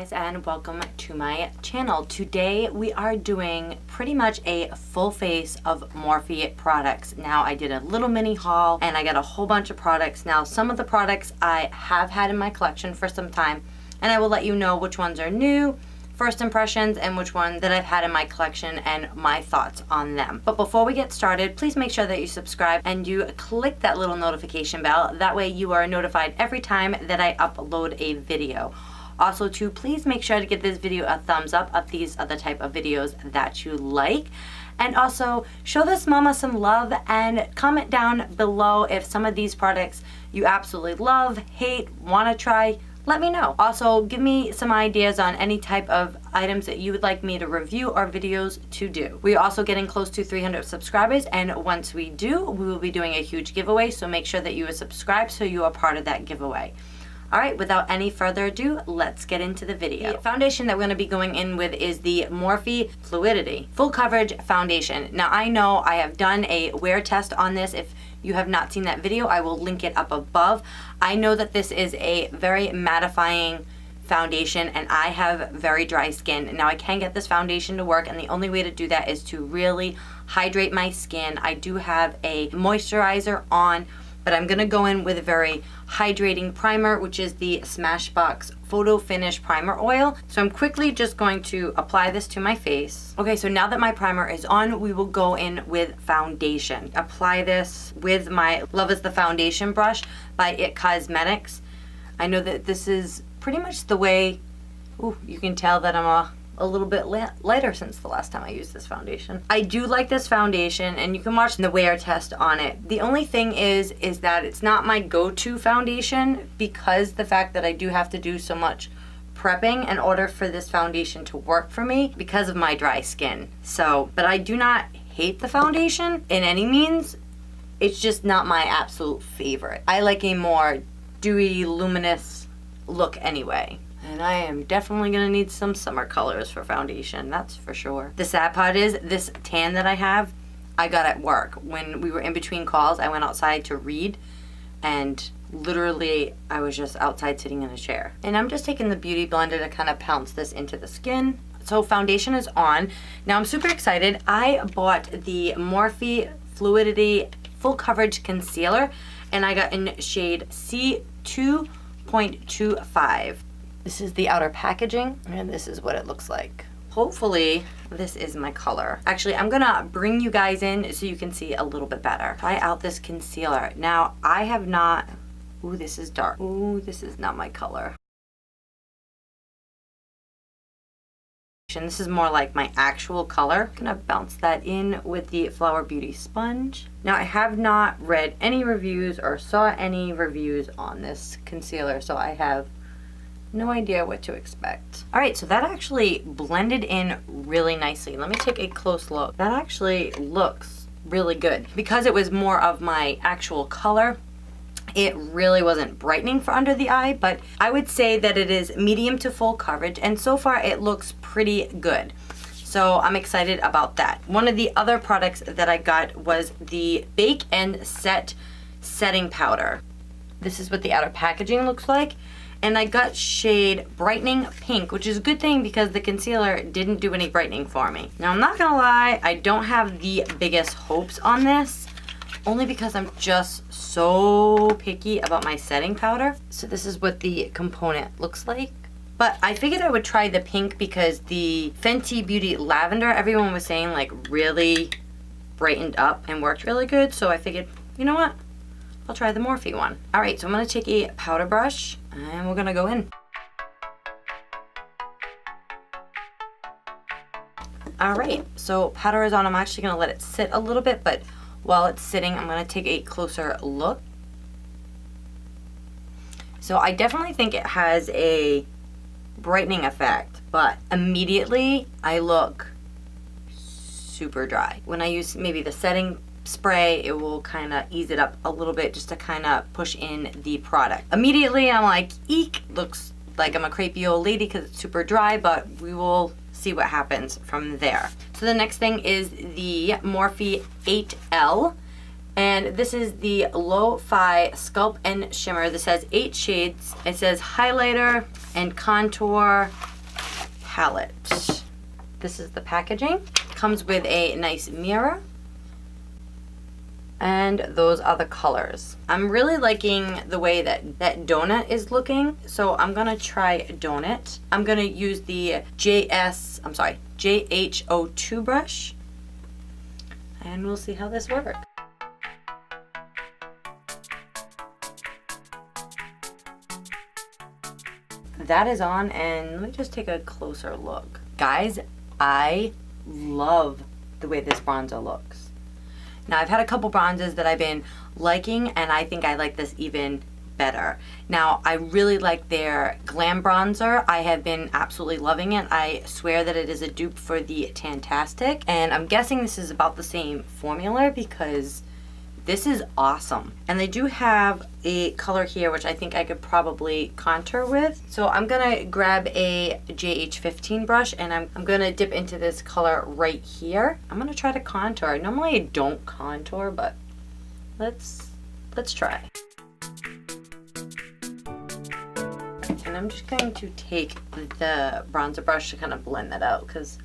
guys, and welcome to my channel. Today we are doing pretty much a full face of Morphe products. Now I did a little mini haul and I got a whole bunch of products. Now some of the products I have had in my collection for some time, and I will let you know which ones are new, first impressions, and which ones that I've had in my collection and my thoughts on them. But before we get started, please make sure that you subscribe and you click that little notification bell. That way you are notified every time that I upload a video. Also too, please make sure to give this video a thumbs up if these are the type of videos that you like. And also show this mama some love and comment down below if some of these products you absolutely love, hate, want to try. Let me know. Also, give me some ideas on any type of items that you would like me to review or videos to do. We're also getting close to 300 subscribers, and once we do, we will be doing a huge giveaway, so make sure that you are subscribed so you are part of that giveaway. All right, without any further ado, let's get into the video. The foundation that we're going to be going in with is the Morphe Fluidity Full Coverage Foundation. Now, I know I have done a wear test on this. If you have not seen that video, I will link it up above. I know that this is a very mattifying foundation, and I have very dry skin. Now, I can get this foundation to work, and the only way to do that is to really hydrate my skin. I do have a moisturizer on, but I'm gonna go in with a very hydrating primer, which is the Smashbox Photo Finish Primer Oil. So I'm quickly just going to apply this to my face. Okay, so now that my primer is on, we will go in with foundation. Apply this with my Love is the Foundation brush by It Cosmetics. I know that this is pretty much the way, ooh, you can tell that I'm a little bit lighter since the last time I used this foundation. I do like this foundation, and you can watch the wear test on it. The only thing is that it's not my go-to foundation, because the fact that I do have to do so much prepping in order for this foundation to work for me because of my dry skin. So, but I do not hate the foundation in any means. It's just not my absolute favorite. I like a more dewy, luminous look anyway. And I am definitely gonna need some summer colors for foundation, that's for sure. The sad part is, this tan that I have, I got at work. When we were in between calls, I went outside to read, and literally I was just outside sitting in a chair. And I'm just taking the Beauty Blender to kind of pounce this into the skin. So foundation is on. Now I'm super excited. I bought the Morphe Fluidity Full Coverage Concealer, and I got in shade C2.25. This is the outer packaging, and this is what it looks like. Hopefully, this is my color. Actually, I'm gonna bring you guys in so you can see a little bit better. Try out this concealer. Now, I have not, ooh, this is dark. Ooh, this is not my color. This is more like my actual color. I'm gonna bounce that in with the Flower Beauty sponge. Now, I have not read any reviews or saw any reviews on this concealer, so I have no idea what to expect. All right, so that actually blended in really nicely. Let me take a close look. That actually looks really good. Because it was more of my actual color, it really wasn't brightening for under the eye, but I would say that it is medium to full coverage, and so far it looks pretty good. So I'm excited about that. One of the other products that I got was the Bake and Set setting powder. This is what the outer packaging looks like. And I got shade Brightening Pink, which is a good thing because the concealer didn't do any brightening for me. Now, I'm not gonna lie, I don't have the biggest hopes on this, only because I'm just so picky about my setting powder. So this is what the component looks like. But I figured I would try the pink because the Fenty Beauty Lavender, everyone was saying, like, really brightened up and worked really good. So I figured, you know what? I'll try the Morphe one. All right, so I'm gonna take a powder brush and we're gonna go in. All right, so powder is on. I'm actually gonna let it sit a little bit, but while it's sitting, I'm gonna take a closer look. So I definitely think it has a brightening effect, but immediately I look super dry. When I use maybe the setting spray, it will kind of ease it up a little bit just to kind of push in the product. Immediately I'm like, eek, looks like I'm a crepey old lady because it's super dry, but we will see what happens from there. So the next thing is the Morphe 8L, and this is the Lo-Fi Sculpt and Shimmer. This has 8 shades. It says highlighter and contour palette. This is the packaging. Comes with a nice mirror. And those are the colors. I'm really liking the way that donut is looking, so I'm gonna try donut. I'm gonna use the JH02 brush, and we'll see how this works. That is on, and let me just take a closer look. Guys, I love the way this bronzer looks. Now, I've had a couple bronzers that I've been liking, and I think I like this even better. Now, I really like their Glam Bronzer. I have been absolutely loving it. I swear that it is a dupe for the Tantastic, and I'm guessing this is about the same formula because this is awesome. And they do have a color here, which I think I could probably contour with. So I'm gonna grab a JH15 brush, and I'm gonna dip into this color right here. I'm gonna try to contour. Normally I don't contour, but let's try. And I'm just going to take the bronzer brush to kind of blend that out because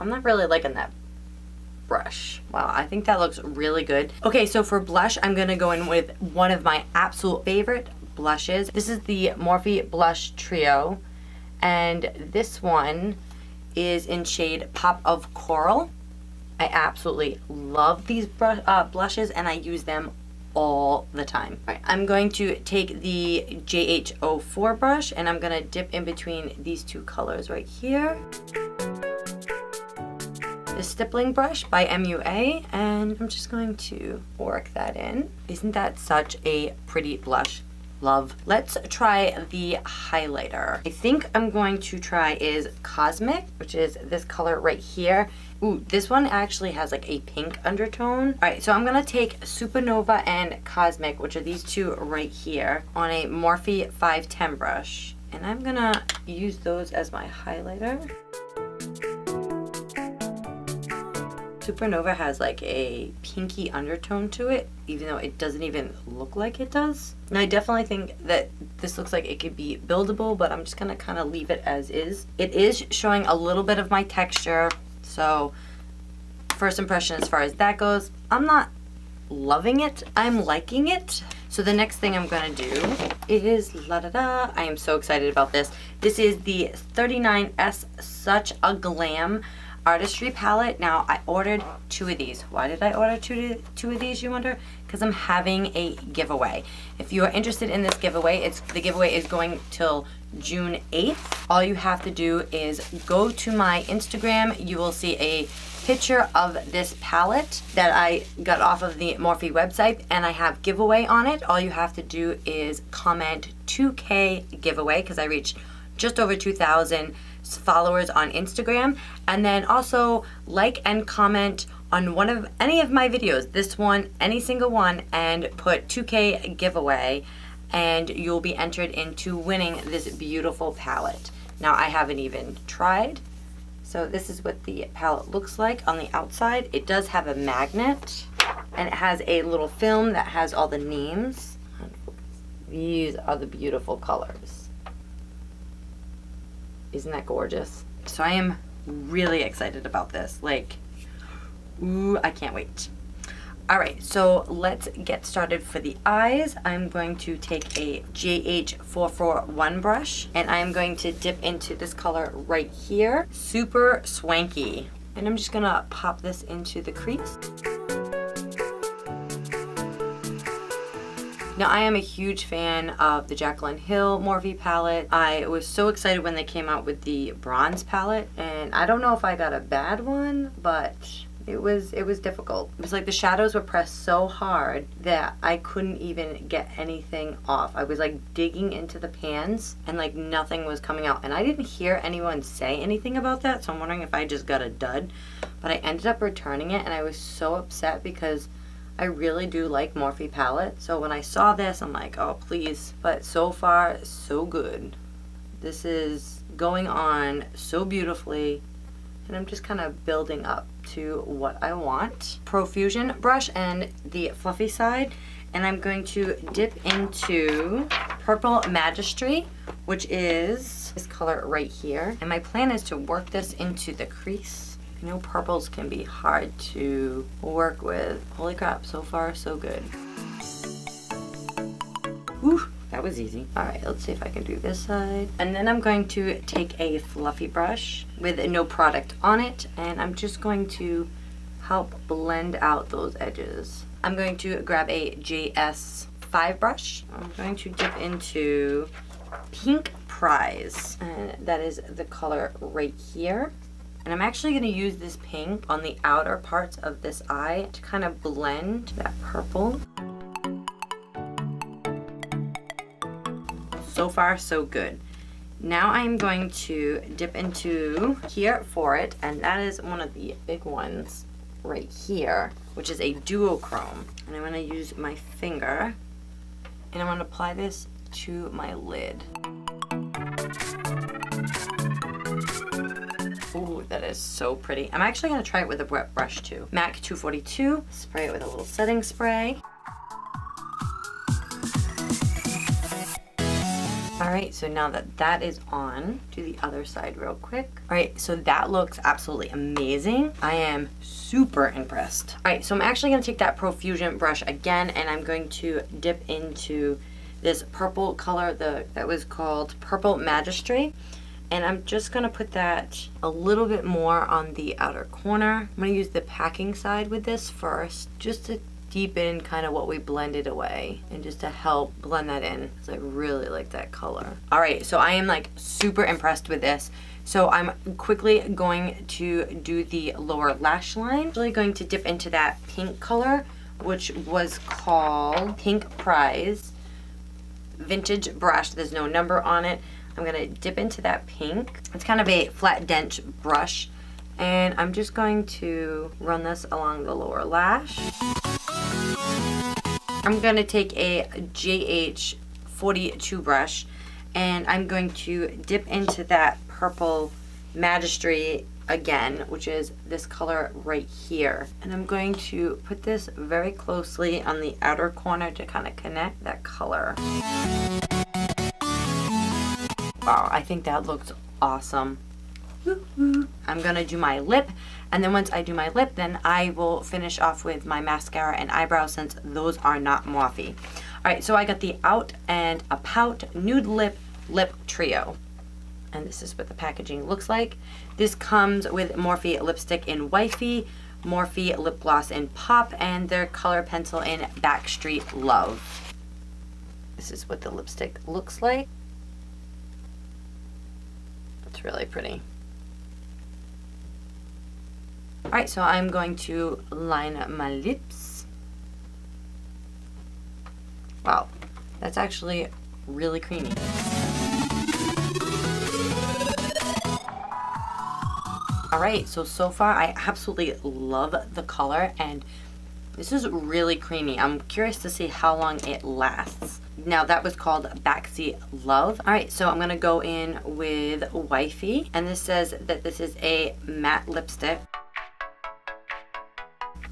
I'm not really liking that brush. Wow, I think that looks really good. Okay, so for blush, I'm gonna go in with one of my absolute favorite blushes. This is the Morphe Blush Trio, and this one is in shade Pop of Coral. I absolutely love these blushes, and I use them all the time. All right, I'm going to take the JH04 brush, and I'm gonna dip in between these two colors right here. The stippling brush by MUA, and I'm just going to work that in. Isn't that such a pretty blush? Love. Let's try the highlighter. I think I'm going to try is Cosmic, which is this color right here. Ooh, this one actually has like a pink undertone. All right, so I'm gonna take Supernova and Cosmic, which are these two right here, on a Morphe 510 brush. And I'm gonna use those as my highlighter. Supernova has like a pinky undertone to it, even though it doesn't even look like it does. And I definitely think that this looks like it could be buildable, but I'm just gonna kind of leave it as is. It is showing a little bit of my texture, so first impression as far as that goes, I'm not loving it, I'm liking it. So the next thing I'm gonna do is I am so excited about this. This is the 39S Such a Glam Artistry palette. Now, I ordered 2 of these. Why did I order two of these, you wonder? Because I'm having a giveaway. If you are interested in this giveaway, the giveaway is going till June 8th. All you have to do is go to my Instagram. You will see a picture of this palette that I got off of the Morphe website, and I have giveaway on it. All you have to do is comment 2K giveaway, because I reached just over 2,000 followers on Instagram, and then also like and comment on any of my videos, this one, any single one, and put 2K giveaway, and you'll be entered into winning this beautiful palette. Now, I haven't even tried, so this is what the palette looks like on the outside. It does have a magnet, and it has a little film that has all the names. These are the beautiful colors. Isn't that gorgeous? So I am really excited about this. Like, ooh, I can't wait. All right, so let's get started for the eyes. I'm going to take a JH441 brush, and I'm going to dip into this color right here. Super swanky. And I'm just gonna pop this into the crease. Now, I am a huge fan of the Jaclyn Hill Morphe palette. I was so excited when they came out with the bronze palette, and I don't know if I got a bad one, but it was difficult. It was like the shadows were pressed so hard that I couldn't even get anything off. I was like digging into the pans, and like nothing was coming out. And I didn't hear anyone say anything about that, so I'm wondering if I just got a dud. But I ended up returning it, and I was so upset because I really do like Morphe palette. So when I saw this, I'm like, oh, please. But so far, so good. This is going on so beautifully. And I'm just kind of building up to what I want. Profusion brush and the fluffy side. And I'm going to dip into Purple Magistry, which is this color right here. And my plan is to work this into the crease. I know purples can be hard to work with. Holy crap, so far so good. Whew, that was easy. All right, let's see if I can do this side. And then I'm going to take a fluffy brush with no product on it, and I'm just going to help blend out those edges. I'm going to grab a JS5 brush. I'm going to dip into Pink Prize, and that is the color right here. And I'm actually going to use this pink on the outer parts of this eye to kind of blend that purple. So far, so good. Now I'm going to dip into here for it, and that is one of the big ones right here, which is a duochrome. And I'm going to use my finger, and I'm going to apply this to my lid. Ooh, that is so pretty. I'm actually going to try it with a wet brush too. MAC 242, spray it with a little setting spray. All right, so now that that is on, do the other side real quick. All right, so that looks absolutely amazing. I am super impressed. All right, so I'm actually gonna take that Profusion brush again, and I'm going to dip into this purple color that was called Purple Magistrate. And I'm just gonna put that a little bit more on the outer corner. I'm gonna use the packing side with this first, just to deepen kind of what we blended away and just to help blend that in, because I really like that color. All right, so I am like super impressed with this. So I'm quickly going to do the lower lash line. I'm really going to dip into that pink color, which was called Pink Prize. Vintage brush, there's no number on it. I'm gonna dip into that pink. It's kind of a flat dent brush, and I'm just going to run this along the lower lash. I'm gonna take a JH42 brush, and I'm going to dip into that Purple Magistrate again, which is this color right here. And I'm going to put this very closely on the outer corner to kind of connect that color. Wow, I think that looks awesome. I'm gonna do my lip, and then once I do my lip, then I will finish off with my mascara and eyebrows, since those are not Morphe. All right, so I got the Out and a Pout Nude Lip Trio, and this is what the packaging looks like. This comes with Morphe lipstick in Wifey, Morphe lip gloss in Pop, and their color pencil in Backstreet Love. This is what the lipstick looks like. It's really pretty. All right, so I'm going to line my lips. Wow, that's actually really creamy. All right, so far I absolutely love the color, and this is really creamy. I'm curious to see how long it lasts. Now that was called Backseat Love. All right, so I'm gonna go in with Wifey, and this says that this is a matte lipstick,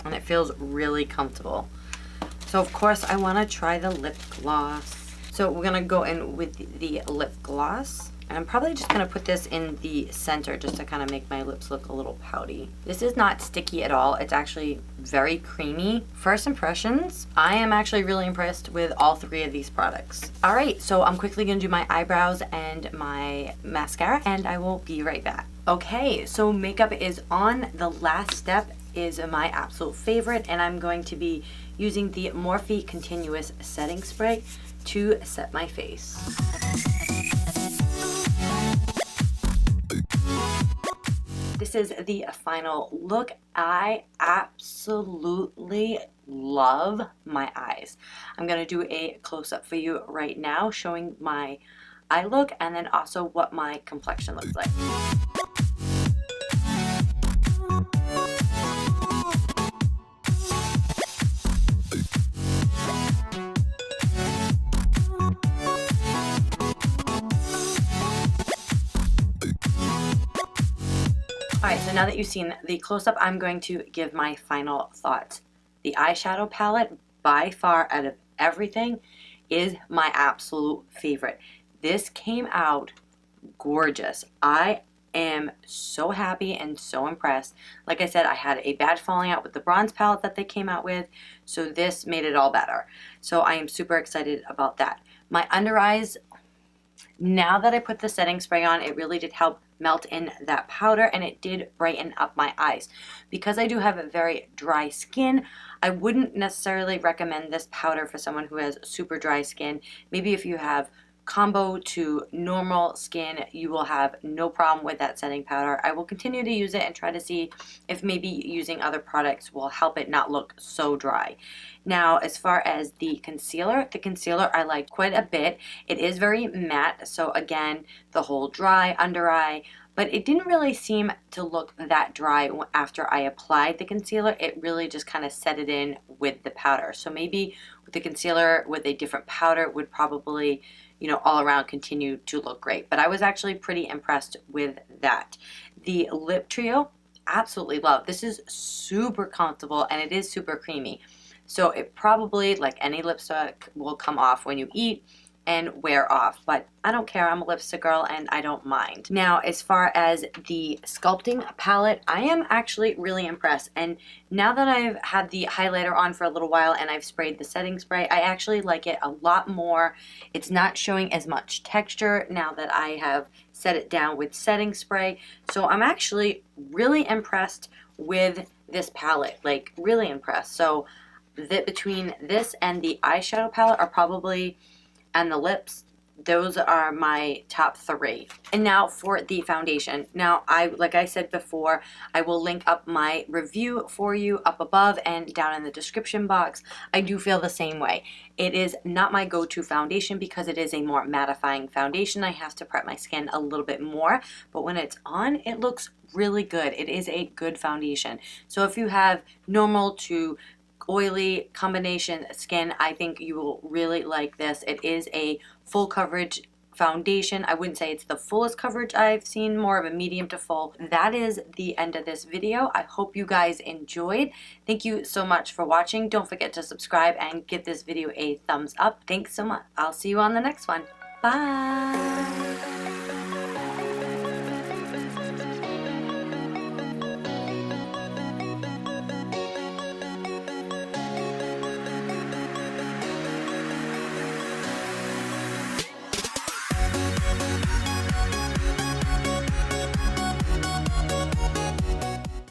and it feels really comfortable. So of course I wanna try the lip gloss. So we're gonna go in with the lip gloss. And I'm probably just gonna put this in the center just to kind of make my lips look a little pouty. This is not sticky at all. It's actually very creamy. First impressions, I am actually really impressed with all three of these products. All right, so I'm quickly gonna do my eyebrows and my mascara, and I will be right back. Okay, so makeup is on. The last step is my absolute favorite, and I'm going to be using the Morphe Continuous Setting Spray to set my face. This is the final look. I absolutely love my eyes. I'm gonna do a close-up for you right now, showing my eye look and then also what my complexion looks like. Alright, so now that you've seen the close-up, I'm going to give my final thoughts. The eyeshadow palette, by far out of everything, is my absolute favorite. This came out gorgeous. I am so happy and so impressed. Like I said, I had a bad falling out with the bronze palette that they came out with, so this made it all better. So I am super excited about that. My under eyes, now that I put the setting spray on, it really did help melt in that powder, and it did brighten up my eyes. Because I do have a very dry skin, I wouldn't necessarily recommend this powder for someone who has super dry skin. Maybe if you have combo to normal skin, you will have no problem with that setting powder. I will continue to use it and try to see if maybe using other products will help it not look so dry. Now, as far as the concealer I like quite a bit. It is very matte, so again, the whole dry under eye, but it didn't really seem to look that dry after I applied the concealer. It really just kind of set it in with the powder. So maybe with the concealer with a different powder would probably, you know, all around continue to look great. But I was actually pretty impressed with that. The lip trio, absolutely love. This is super comfortable and it is super creamy. So it probably, like any lipstick, will come off when you eat and wear off, but I don't care. I'm a lipstick girl and I don't mind. Now, as far as the sculpting palette, I am actually really impressed. And now that I've had the highlighter on for a little while and I've sprayed the setting spray, I actually like it a lot more. It's not showing as much texture now that I have set it down with setting spray. So I'm actually really impressed with this palette, like really impressed. So between this and the eyeshadow palette are probably, and the lips, those are my top 3. And now for the foundation. Now, like I said before, I will link up my review for you up above and down in the description box. I do feel the same way. It is not my go-to foundation because it is a more mattifying foundation. I have to prep my skin a little bit more, but when it's on, it looks really good. It is a good foundation. So if you have normal to oily combination skin, I think you will really like this. It is a full coverage foundation. I wouldn't say it's the fullest coverage I've seen, more of a medium to full. That is the end of this video. I hope you guys enjoyed. Thank you so much for watching. Don't forget to subscribe and give this video a thumbs up. Thanks so much. I'll see you on the next one. Bye.